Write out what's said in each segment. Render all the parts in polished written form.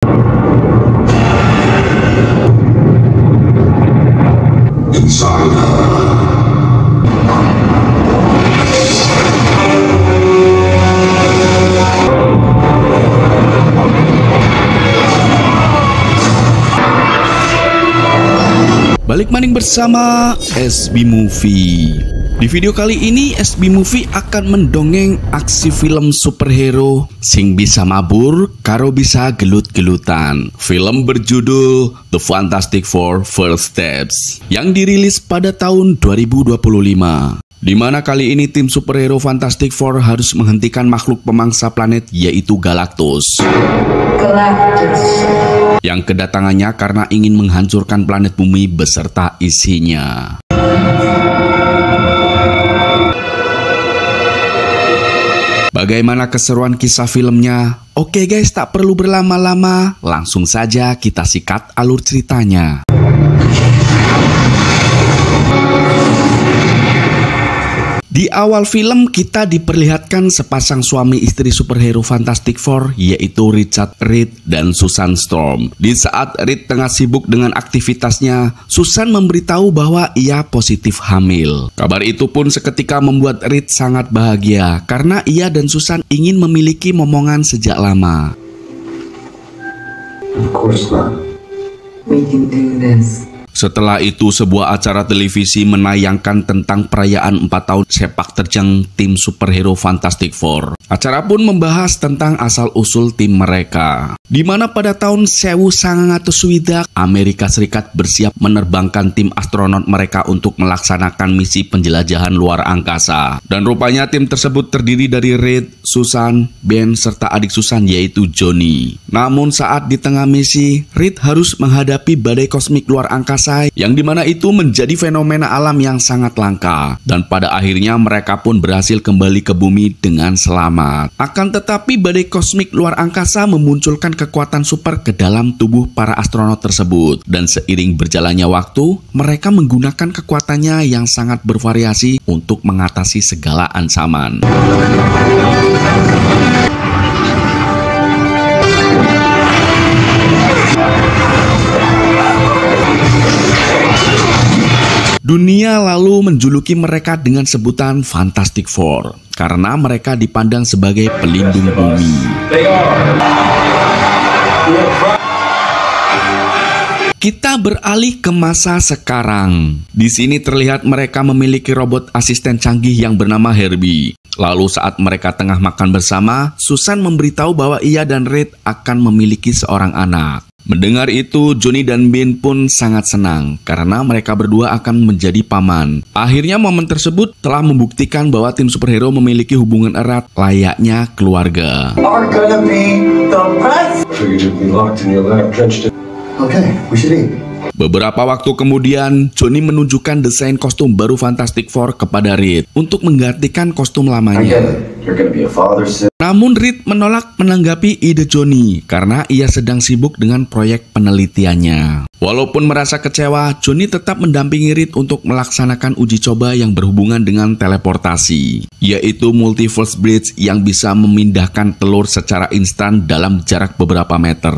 Balik maning bersama SB Movie. Di video kali ini SB Movie akan mendongeng aksi film superhero sing bisa mabur karo bisa gelut-gelutan. Film berjudul The Fantastic Four First Steps yang dirilis pada tahun 2025. Di mana kali ini tim superhero Fantastic Four harus menghentikan makhluk pemangsa planet yaitu Galactus. Yang kedatangannya karena ingin menghancurkan planet bumi beserta isinya. Bagaimana keseruan kisah filmnya? Oke guys, tak perlu berlama-lama, langsung saja kita sikat alur ceritanya. Di awal film kita diperlihatkan sepasang suami istri superhero Fantastic Four yaitu Richard Reed dan Susan Storm. Di saat Reed tengah sibuk dengan aktivitasnya, Susan memberitahu bahwa ia positif hamil. Kabar itu pun seketika membuat Reed sangat bahagia karena ia dan Susan ingin memiliki momongan sejak lama. Of course not. We can do this. Setelah itu sebuah acara televisi menayangkan tentang perayaan 4 tahun sepak terjang tim superhero Fantastic Four. Acara pun membahas tentang asal-usul tim mereka. Di mana pada tahun 1960 Amerika Serikat bersiap menerbangkan tim astronot mereka untuk melaksanakan misi penjelajahan luar angkasa. Dan rupanya tim tersebut terdiri dari Reed, Susan, Ben, serta adik Susan yaitu Johnny. Namun saat di tengah misi, Reed harus menghadapi badai kosmik luar angkasa yang dimana itu menjadi fenomena alam yang sangat langka. Dan pada akhirnya mereka pun berhasil kembali ke bumi dengan selamat. Akan tetapi badai kosmik luar angkasa memunculkan kekuatan super ke dalam tubuh para astronot tersebut. Dan seiring berjalannya waktu, mereka menggunakan kekuatannya yang sangat bervariasi untuk mengatasi segala ancaman. Dunia lalu menjuluki mereka dengan sebutan Fantastic Four karena mereka dipandang sebagai pelindung bumi. Kita beralih ke masa sekarang. Di sini terlihat mereka memiliki robot asisten canggih yang bernama Herbie. Lalu saat mereka tengah makan bersama, Susan memberitahu bahwa ia dan Reed akan memiliki seorang anak. Mendengar itu, Johnny dan Ben pun sangat senang karena mereka berdua akan menjadi paman. Akhirnya momen tersebut telah membuktikan bahwa tim superhero memiliki hubungan erat layaknya keluarga. Beberapa waktu kemudian, Johnny menunjukkan desain kostum baru Fantastic Four kepada Reed untuk menggantikan kostum lamanya. Namun Reed menolak menanggapi ide Johnny karena ia sedang sibuk dengan proyek penelitiannya. Walaupun merasa kecewa, Johnny tetap mendampingi Reed untuk melaksanakan uji coba yang berhubungan dengan teleportasi, yaitu Multiverse Bridge yang bisa memindahkan telur secara instan dalam jarak beberapa meter.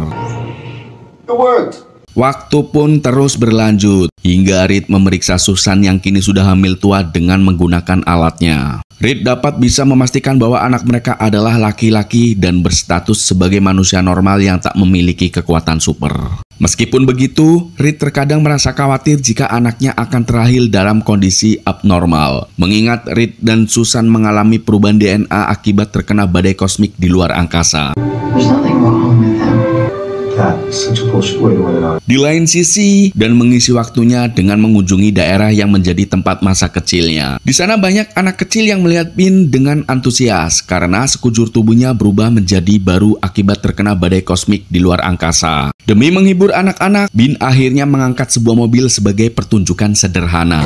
Waktu pun terus berlanjut, hingga Reed memeriksa Susan yang kini sudah hamil tua dengan menggunakan alatnya. Reed dapat bisa memastikan bahwa anak mereka adalah laki-laki dan berstatus sebagai manusia normal yang tak memiliki kekuatan super. Meskipun begitu, Reed terkadang merasa khawatir jika anaknya akan terlahir dalam kondisi abnormal, mengingat Reed dan Susan mengalami perubahan DNA akibat terkena badai kosmik di luar angkasa. Di lain sisi, dan mengisi waktunya dengan mengunjungi daerah yang menjadi tempat masa kecilnya. Di sana banyak anak kecil yang melihat Ben dengan antusias karena sekujur tubuhnya berubah menjadi baru akibat terkena badai kosmik di luar angkasa. Demi menghibur anak-anak, Ben akhirnya mengangkat sebuah mobil sebagai pertunjukan sederhana.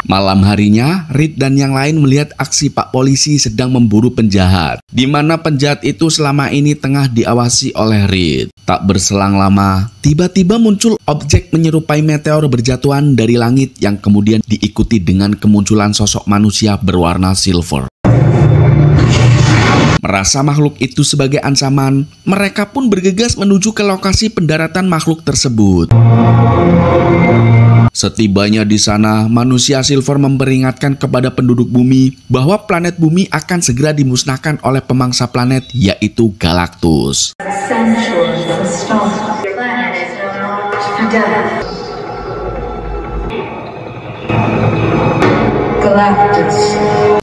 Malam harinya, Reed dan yang lain melihat aksi Pak Polisi sedang memburu penjahat, di mana penjahat itu selama ini tengah diawasi oleh Reed. Tak berselang lama, tiba-tiba muncul objek menyerupai meteor berjatuhan dari langit yang kemudian diikuti dengan kemunculan sosok manusia berwarna silver. Merasa makhluk itu sebagai ancaman, mereka pun bergegas menuju ke lokasi pendaratan makhluk tersebut. Setibanya di sana, manusia Silver memperingatkan kepada penduduk bumi bahwa planet bumi akan segera dimusnahkan oleh pemangsa planet, yaitu Galactus.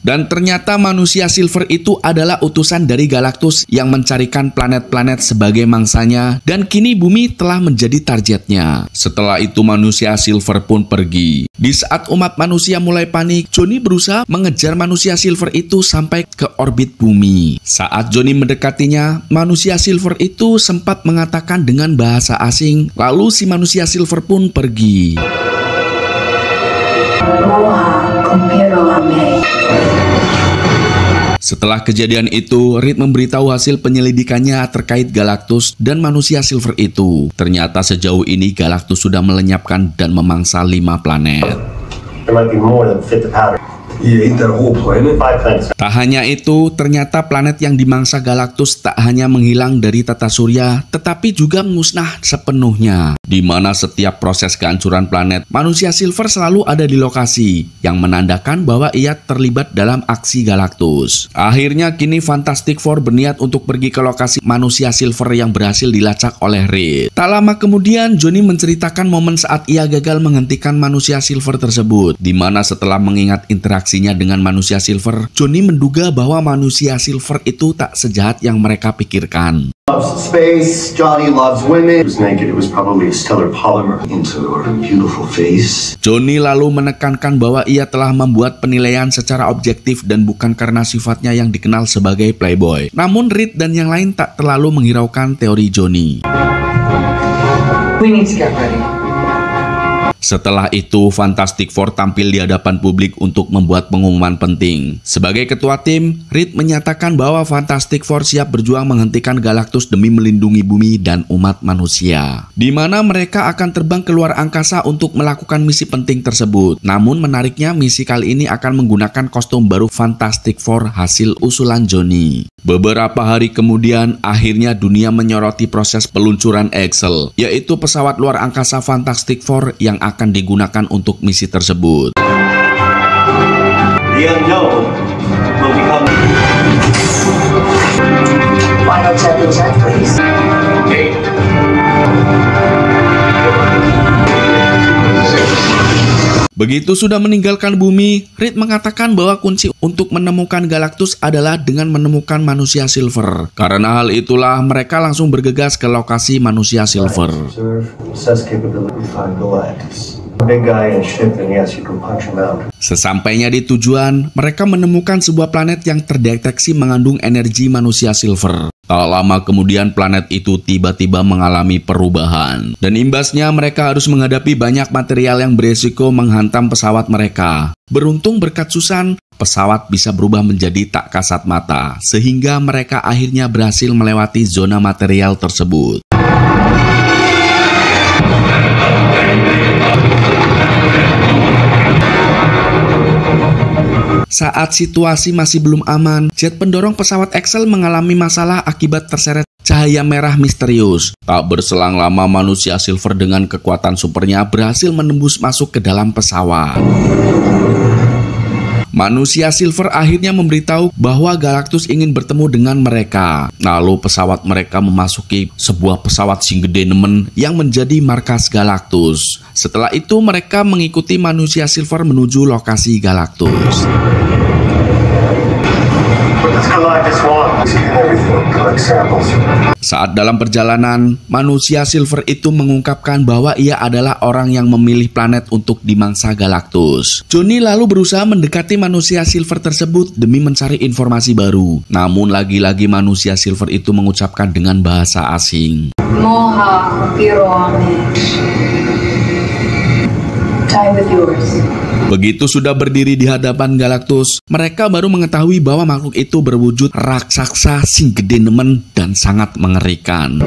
Dan ternyata manusia Silver itu adalah utusan dari Galactus yang mencarikan planet-planet sebagai mangsanya, dan kini bumi telah menjadi targetnya. Setelah itu manusia Silver pun pergi. Di saat umat manusia mulai panik, Johnny berusaha mengejar manusia Silver itu sampai ke orbit bumi. Saat Johnny mendekatinya, manusia Silver itu sempat mengatakan dengan bahasa asing, lalu si manusia Silver pun pergi. Setelah kejadian itu, Reed memberitahu hasil penyelidikannya terkait Galactus dan manusia Silver itu. Ternyata sejauh ini Galactus sudah melenyapkan dan memangsa 5 planet. Tak hanya itu, ternyata planet yang dimangsa Galactus tak hanya menghilang dari tata surya, tetapi juga musnah sepenuhnya. Di mana setiap proses kehancuran planet, manusia Silver selalu ada di lokasi, yang menandakan bahwa ia terlibat dalam aksi Galactus. Akhirnya kini Fantastic Four berniat untuk pergi ke lokasi manusia Silver yang berhasil dilacak oleh Reed. Tak lama kemudian, Johnny menceritakan momen saat ia gagal menghentikan manusia Silver tersebut, di mana setelah mengingat interaksinya dengan manusia Silver, Johnny menduga bahwa manusia Silver itu tak sejahat yang mereka pikirkan. Space, Johnny loves women. It was naked, it was probably a stellar polymer into her beautiful face. Johnny lalu menekankan bahwa ia telah membuat penilaian secara objektif dan bukan karena sifatnya yang dikenal sebagai playboy. Namun Reed dan yang lain tak terlalu menghiraukan teori Johnny. We need to get ready. Setelah itu, Fantastic Four tampil di hadapan publik untuk membuat pengumuman penting. Sebagai ketua tim, Reed menyatakan bahwa Fantastic Four siap berjuang menghentikan Galactus demi melindungi bumi dan umat manusia, di mana mereka akan terbang ke luar angkasa untuk melakukan misi penting tersebut. Namun menariknya, misi kali ini akan menggunakan kostum baru Fantastic Four hasil usulan Johnny. Beberapa hari kemudian, akhirnya dunia menyoroti proses peluncuran Excel, yaitu pesawat luar angkasa Fantastic Four yang akan digunakan untuk misi tersebut. The unknown will become... Final check, please. Begitu sudah meninggalkan bumi, Reed mengatakan bahwa kunci untuk menemukan Galactus adalah dengan menemukan manusia Silver. Karena hal itulah mereka langsung bergegas ke lokasi manusia Silver. Sesampainya di tujuan, mereka menemukan sebuah planet yang terdeteksi mengandung energi manusia Silver. Tak lama kemudian planet itu tiba-tiba mengalami perubahan. Dan imbasnya mereka harus menghadapi banyak material yang beresiko menghantam pesawat mereka. Beruntung berkat Susan, pesawat bisa berubah menjadi tak kasat mata, sehingga mereka akhirnya berhasil melewati zona material tersebut. Saat situasi masih belum aman, jet pendorong pesawat Excel mengalami masalah akibat terseret cahaya merah misterius. Tak berselang lama, manusia Silver dengan kekuatan supernya berhasil menembus masuk ke dalam pesawat. Manusia Silver akhirnya memberitahu bahwa Galactus ingin bertemu dengan mereka. Lalu pesawat mereka memasuki sebuah pesawat sing gede nemen yang menjadi markas Galactus. Setelah itu mereka mengikuti manusia Silver menuju lokasi Galactus. Saat dalam perjalanan, manusia Silver itu mengungkapkan bahwa ia adalah orang yang memilih planet untuk dimangsa Galactus. Johnny lalu berusaha mendekati manusia Silver tersebut demi mencari informasi baru. Namun lagi-lagi manusia Silver itu mengucapkan dengan bahasa asing. Moha Piroame. Time with yours. Begitu sudah berdiri di hadapan Galactus, mereka baru mengetahui bahwa makhluk itu berwujud raksasa sing gede nemen dan sangat mengerikan.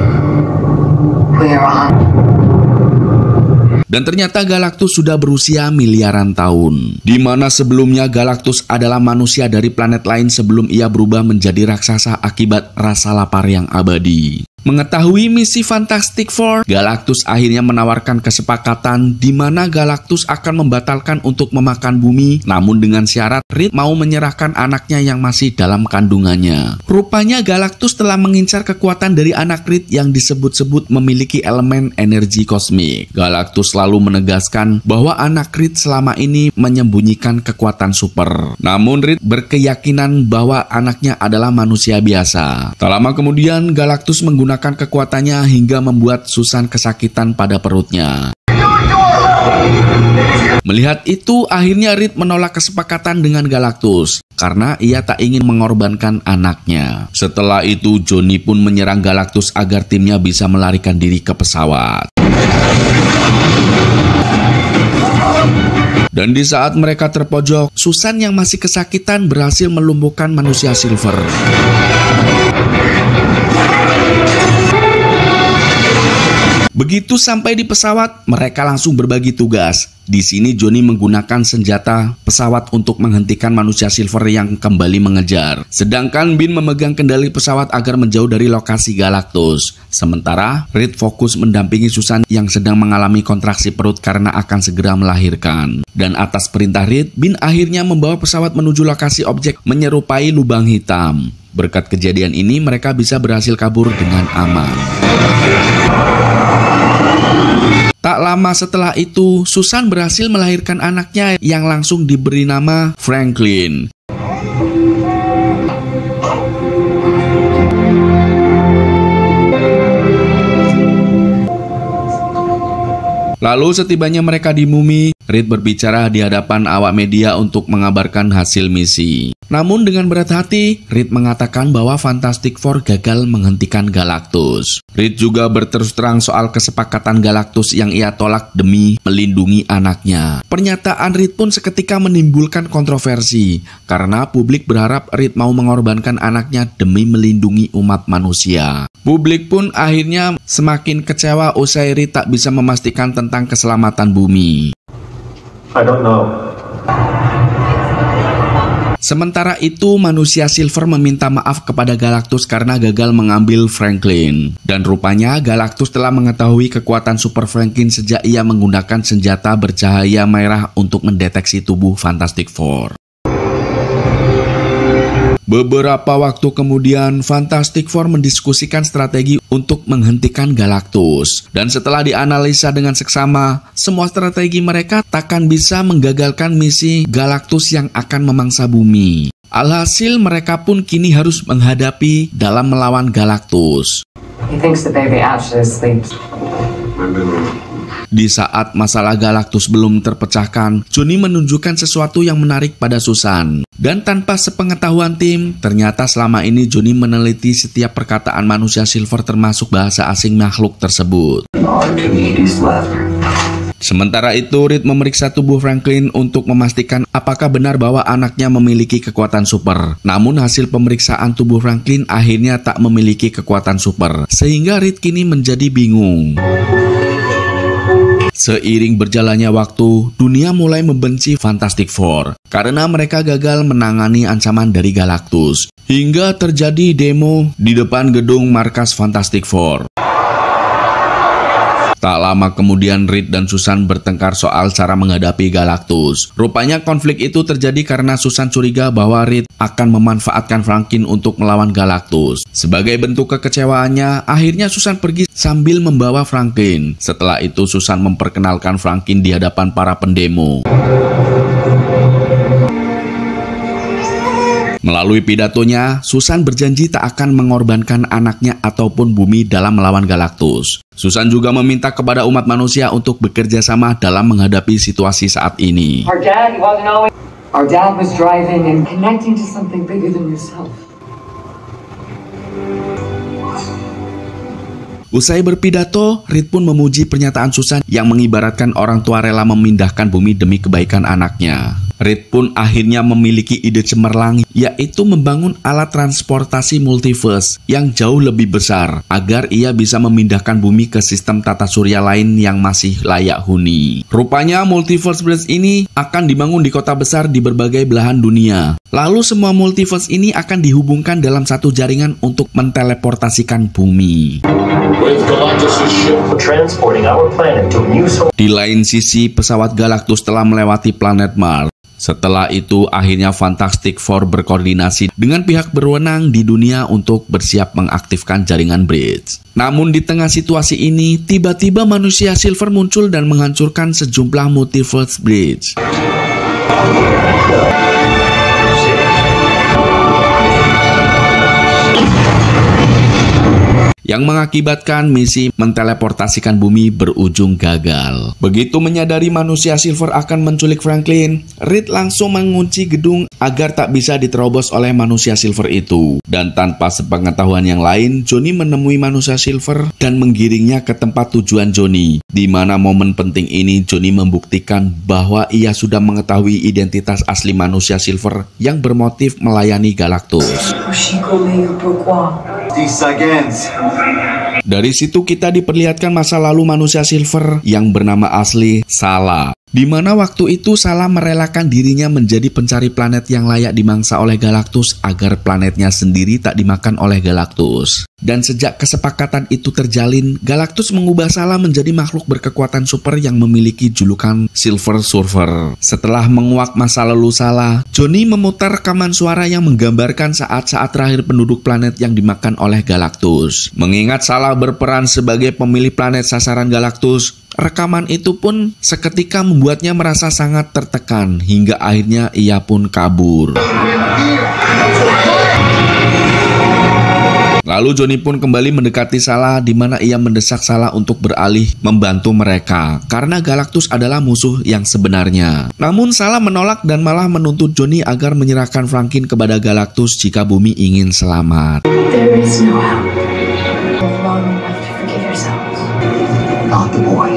Dan ternyata Galactus sudah berusia miliaran tahun. Di mana sebelumnya Galactus adalah manusia dari planet lain sebelum ia berubah menjadi raksasa akibat rasa lapar yang abadi. Mengetahui misi Fantastic Four, Galactus akhirnya menawarkan kesepakatan di mana Galactus akan membatalkan untuk memakan bumi, namun dengan syarat Reed mau menyerahkan anaknya yang masih dalam kandungannya. Rupanya Galactus telah mengincar kekuatan dari anak Reed yang disebut-sebut memiliki elemen energi kosmik. Galactus selalu menegaskan bahwa anak Reed selama ini menyembunyikan kekuatan super. Namun Reed berkeyakinan bahwa anaknya adalah manusia biasa. Tak lama kemudian Galactus menggunakan kekuatannya hingga membuat Susan kesakitan pada perutnya. Melihat itu, akhirnya Reed menolak kesepakatan dengan Galactus karena ia tak ingin mengorbankan anaknya. Setelah itu, Johnny pun menyerang Galactus agar timnya bisa melarikan diri ke pesawat. Dan di saat mereka terpojok, Susan yang masih kesakitan berhasil melumpuhkan manusia Silver. Begitu sampai di pesawat, mereka langsung berbagi tugas. Di sini Johnny menggunakan senjata pesawat untuk menghentikan manusia Silver yang kembali mengejar. Sedangkan Bean memegang kendali pesawat agar menjauh dari lokasi Galactus. Sementara Reed fokus mendampingi Susan yang sedang mengalami kontraksi perut karena akan segera melahirkan. Dan atas perintah Reed, Bean akhirnya membawa pesawat menuju lokasi objek menyerupai lubang hitam. Berkat kejadian ini, mereka bisa berhasil kabur dengan aman. Tak lama setelah itu, Susan berhasil melahirkan anaknya yang langsung diberi nama Franklin. Lalu setibanya mereka di Mumi, Reed berbicara di hadapan awak media untuk mengabarkan hasil misi. Namun dengan berat hati, Reed mengatakan bahwa Fantastic Four gagal menghentikan Galactus. Reed juga berterus terang soal kesepakatan Galactus yang ia tolak demi melindungi anaknya. Pernyataan Reed pun seketika menimbulkan kontroversi, karena publik berharap Reed mau mengorbankan anaknya demi melindungi umat manusia. Publik pun akhirnya semakin kecewa usai Reed tak bisa memastikan tentang keselamatan bumi. I don't know. Sementara itu, manusia Silver meminta maaf kepada Galactus karena gagal mengambil Franklin. Dan rupanya Galactus telah mengetahui kekuatan Super Franklin sejak ia menggunakan senjata bercahaya merah untuk mendeteksi tubuh Fantastic Four. Beberapa waktu kemudian, Fantastic Four mendiskusikan strategi untuk menghentikan Galactus. Dan setelah dianalisa dengan seksama, semua strategi mereka takkan bisa menggagalkan misi Galactus yang akan memangsa bumi. Alhasil mereka pun kini harus menghadapi dalam melawan Galactus. He thinks the baby actually sleeps. Di saat masalah Galactus belum terpecahkan, Johnny menunjukkan sesuatu yang menarik pada Susan. Dan tanpa sepengetahuan tim, ternyata selama ini Johnny meneliti setiap perkataan manusia Silver termasuk bahasa asing makhluk tersebut. Sementara itu, Reed memeriksa tubuh Franklin untuk memastikan apakah benar bahwa anaknya memiliki kekuatan super. Namun hasil pemeriksaan tubuh Franklin akhirnya tak memiliki kekuatan super, sehingga Reed kini menjadi bingung. Seiring berjalannya waktu, dunia mulai membenci Fantastic Four karena mereka gagal menangani ancaman dari Galactus. Hingga terjadi demo di depan gedung markas Fantastic Four. Tak lama kemudian Reed dan Susan bertengkar soal cara menghadapi Galactus. Rupanya konflik itu terjadi karena Susan curiga bahwa Reed akan memanfaatkan Franklin untuk melawan Galactus. Sebagai bentuk kekecewaannya, akhirnya Susan pergi sambil membawa Franklin. Setelah itu Susan memperkenalkan Franklin di hadapan para pendemo. Melalui pidatonya, Susan berjanji tak akan mengorbankan anaknya ataupun bumi dalam melawan Galactus. Susan juga meminta kepada umat manusia untuk bekerja sama dalam menghadapi situasi saat ini. Our dad was driving and connecting to something bigger than yourself. Usai berpidato, Reed pun memuji pernyataan Susan yang mengibaratkan orang tua rela memindahkan bumi demi kebaikan anaknya. Reed pun akhirnya memiliki ide cemerlang, yaitu membangun alat transportasi multiverse yang jauh lebih besar agar ia bisa memindahkan bumi ke sistem tata surya lain yang masih layak huni. Rupanya multiverse bridge ini akan dibangun di kota besar di berbagai belahan dunia. Lalu semua multiverse ini akan dihubungkan dalam satu jaringan untuk menteleportasikan bumi. Di lain sisi, pesawat Galactus telah melewati planet Mars. Setelah itu, akhirnya Fantastic Four berkoordinasi dengan pihak berwenang di dunia untuk bersiap mengaktifkan jaringan bridge. Namun di tengah situasi ini, tiba-tiba manusia Silver muncul dan menghancurkan sejumlah multiverse bridge. Yang mengakibatkan misi menteleportasikan bumi berujung gagal. Begitu menyadari manusia Silver akan menculik Franklin, Reed langsung mengunci gedung agar tak bisa diterobos oleh manusia Silver itu. Dan tanpa sepengetahuan yang lain, Johnny menemui manusia Silver dan menggiringnya ke tempat tujuan Johnny. Di mana momen penting ini Johnny membuktikan bahwa ia sudah mengetahui identitas asli manusia Silver yang bermotif melayani Galactus. Dari situ kita diperlihatkan masa lalu manusia Silver yang bernama asli Sala. Di mana waktu itu Sala merelakan dirinya menjadi pencari planet yang layak dimangsa oleh Galactus agar planetnya sendiri tak dimakan oleh Galactus. Dan sejak kesepakatan itu terjalin, Galactus mengubah Sala menjadi makhluk berkekuatan super yang memiliki julukan Silver Surfer. Setelah menguak masa lalu Sala, Johnny memutar rekaman suara yang menggambarkan saat-saat terakhir penduduk planet yang dimakan oleh Galactus. Mengingat Sala berperan sebagai pemilik planet sasaran Galactus, rekaman itu pun seketika membuatnya merasa sangat tertekan hingga akhirnya ia pun kabur. Lalu Johnny pun kembali mendekati Sala di mana ia mendesak Sala untuk beralih membantu mereka karena Galactus adalah musuh yang sebenarnya. Namun Sala menolak dan malah menuntut Johnny agar menyerahkan Franklin kepada Galactus jika bumi ingin selamat. There is no help. Live long enough to forgive yourselves. Not the boy.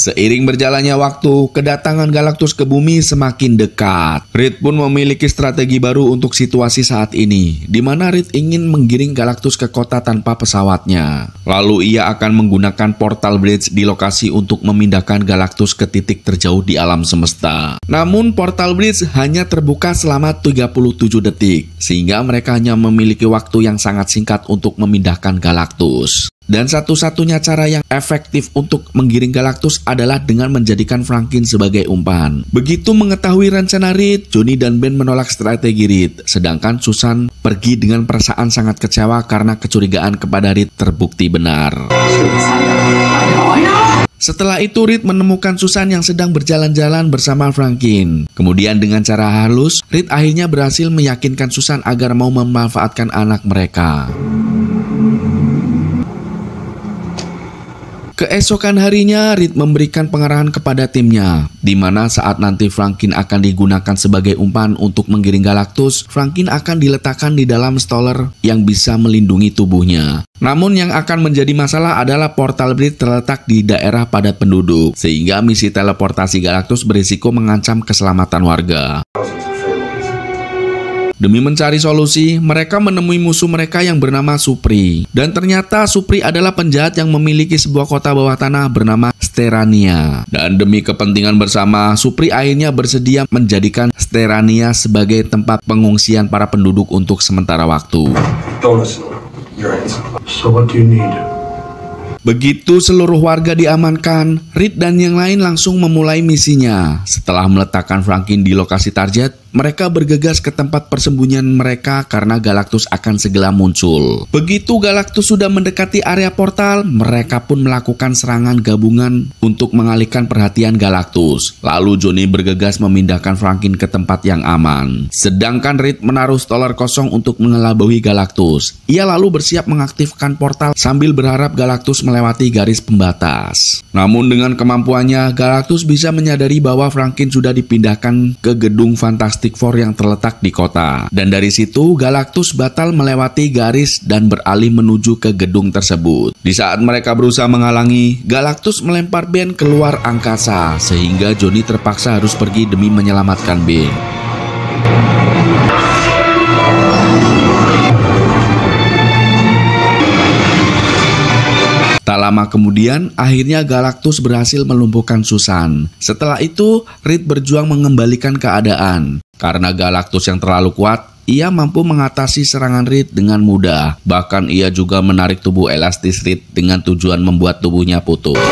Seiring berjalannya waktu, kedatangan Galactus ke bumi semakin dekat. Reed pun memiliki strategi baru untuk situasi saat ini, di mana Reed ingin menggiring Galactus ke kota tanpa pesawatnya. Lalu ia akan menggunakan portal bridge di lokasi untuk memindahkan Galactus ke titik terjauh di alam semesta. Namun portal bridge hanya terbuka selama 37 detik, sehingga mereka hanya memiliki waktu yang sangat singkat untuk memindahkan Galactus. Dan satu-satunya cara yang efektif untuk menggiring Galactus adalah dengan menjadikan Franklin sebagai umpan. Begitu mengetahui rencana Reed, Johnny dan Ben menolak strategi Reed, sedangkan Susan pergi dengan perasaan sangat kecewa karena kecurigaan kepada Reed terbukti benar. Setelah itu Reed menemukan Susan yang sedang berjalan-jalan bersama Franklin. Kemudian dengan cara halus, Reed akhirnya berhasil meyakinkan Susan agar mau memanfaatkan anak mereka. Keesokan harinya, Reed memberikan pengarahan kepada timnya, di mana saat nanti Franklin akan digunakan sebagai umpan untuk menggiring Galactus, Franklin akan diletakkan di dalam stoler yang bisa melindungi tubuhnya. Namun yang akan menjadi masalah adalah portal bridge terletak di daerah padat penduduk, sehingga misi teleportasi Galactus berisiko mengancam keselamatan warga. Demi mencari solusi, mereka menemui musuh mereka yang bernama Supri. Dan ternyata Supri adalah penjahat yang memiliki sebuah kota bawah tanah bernama Sterania. Dan demi kepentingan bersama, Supri akhirnya bersedia menjadikan Sterania sebagai tempat pengungsian para penduduk untuk sementara waktu. So what do you need? Begitu seluruh warga diamankan, Reed dan yang lain langsung memulai misinya. Setelah meletakkan Franklin di lokasi target, mereka bergegas ke tempat persembunyian mereka karena Galactus akan segera muncul. Begitu Galactus sudah mendekati area portal, mereka pun melakukan serangan gabungan untuk mengalihkan perhatian Galactus. Lalu Johnny bergegas memindahkan Franklin ke tempat yang aman. Sedangkan Reed menaruh stoler kosong untuk mengelabui Galactus. Ia lalu bersiap mengaktifkan portal sambil berharap Galactus melewati garis pembatas. Namun dengan kemampuannya, Galactus bisa menyadari bahwa Franklin sudah dipindahkan ke gedung Fantastic Fantastic Four yang terletak di kota. Dan dari situ Galactus batal melewati garis dan beralih menuju ke gedung tersebut. Di saat mereka berusaha menghalangi, Galactus melempar Ben keluar angkasa sehingga Johnny terpaksa harus pergi demi menyelamatkan Ben. Tak lama kemudian, akhirnya Galactus berhasil melumpuhkan Susan. Setelah itu, Reed berjuang mengembalikan keadaan. Karena Galactus yang terlalu kuat, ia mampu mengatasi serangan Reed dengan mudah. Bahkan ia juga menarik tubuh elastis Reed dengan tujuan membuat tubuhnya putus.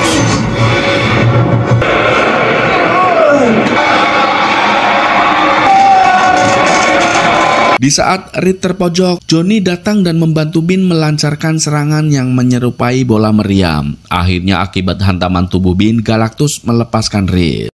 Di saat Reed terpojok, Johnny datang dan membantu Ben melancarkan serangan yang menyerupai bola meriam. Akhirnya akibat hantaman tubuh Ben, Galactus melepaskan Reed.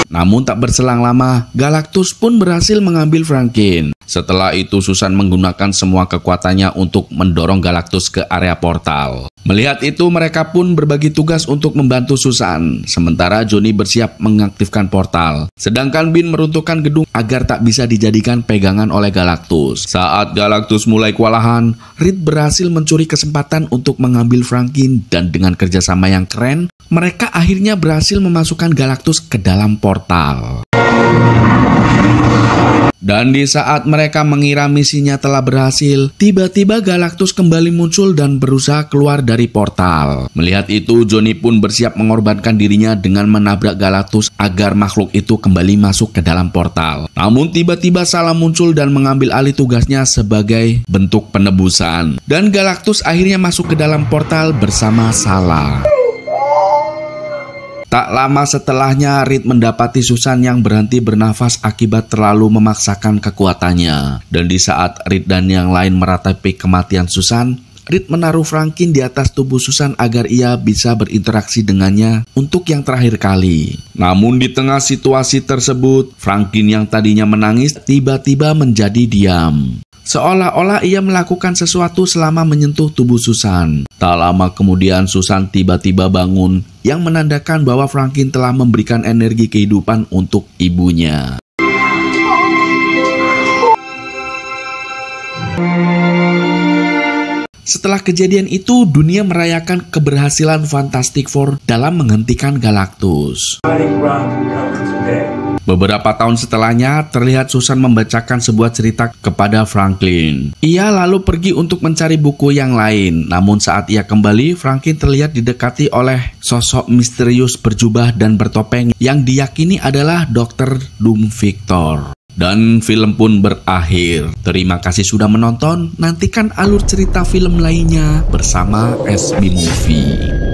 Namun tak berselang lama, Galactus pun berhasil mengambil Franklin. Setelah itu Susan menggunakan semua kekuatannya untuk mendorong Galactus ke area portal. Melihat itu mereka pun berbagi tugas untuk membantu Susan. Sementara Johnny bersiap mengaktifkan portal. Sedangkan Ben meruntuhkan gedung agar tak bisa dijadikan pegangan oleh Galactus. Saat Galactus mulai kewalahan, Reed berhasil mencuri kesempatan untuk mengambil Franklin dan dengan kerjasama yang keren, mereka akhirnya berhasil memasukkan Galactus ke dalam portal. Dan di saat mereka mengira misinya telah berhasil, tiba-tiba Galactus kembali muncul dan berusaha keluar dari portal. Melihat itu, Johnny pun bersiap mengorbankan dirinya dengan menabrak Galactus agar makhluk itu kembali masuk ke dalam portal. Namun tiba-tiba Salah muncul dan mengambil alih tugasnya sebagai bentuk penebusan. Dan Galactus akhirnya masuk ke dalam portal bersama Salah. Tak lama setelahnya, Reed mendapati Susan yang berhenti bernafas akibat terlalu memaksakan kekuatannya. Dan di saat Reed dan yang lain meratapi kematian Susan, Reed menaruh Franklin di atas tubuh Susan agar ia bisa berinteraksi dengannya untuk yang terakhir kali. Namun di tengah situasi tersebut, Franklin yang tadinya menangis tiba-tiba menjadi diam. Seolah-olah ia melakukan sesuatu selama menyentuh tubuh Susan. Tak lama kemudian Susan tiba-tiba bangun, yang menandakan bahwa Franklin telah memberikan energi kehidupan untuk ibunya. Setelah kejadian itu, dunia merayakan keberhasilan Fantastic Four dalam menghentikan Galactus. Beberapa tahun setelahnya, terlihat Susan membacakan sebuah cerita kepada Franklin. Ia lalu pergi untuk mencari buku yang lain. Namun saat ia kembali, Franklin terlihat didekati oleh sosok misterius berjubah dan bertopeng yang diyakini adalah Dr. Doom Victor. Dan film pun berakhir. Terima kasih sudah menonton. Nantikan alur cerita film lainnya bersama SB Movie.